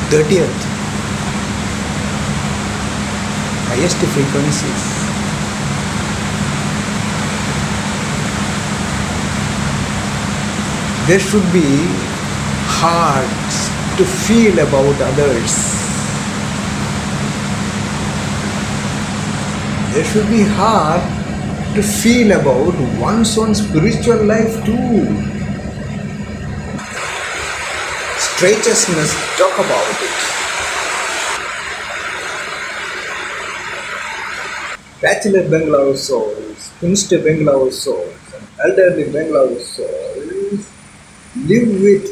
30th, highest frequencies. There should be hearts to feel about others. There should be heart to feel about one's own spiritual life too. Strangers must talk about it. Bachelor Bangalow souls, Minister Bangalow souls, and elderly Bangalow souls live with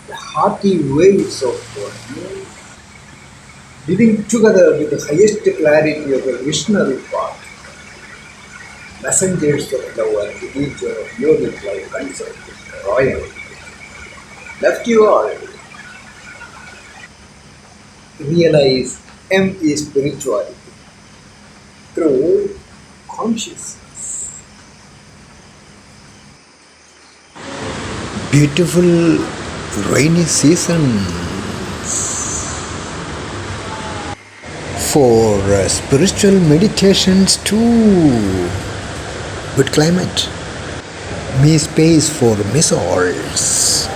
the hearty waves of living together with the highest clarity of a visionary path, messengers of love and the teacher of yogic life concept, royal. Left you all. Realize empty spirituality through consciousness. Beautiful rainy season for spiritual meditations too. Good climate. Me space for missiles.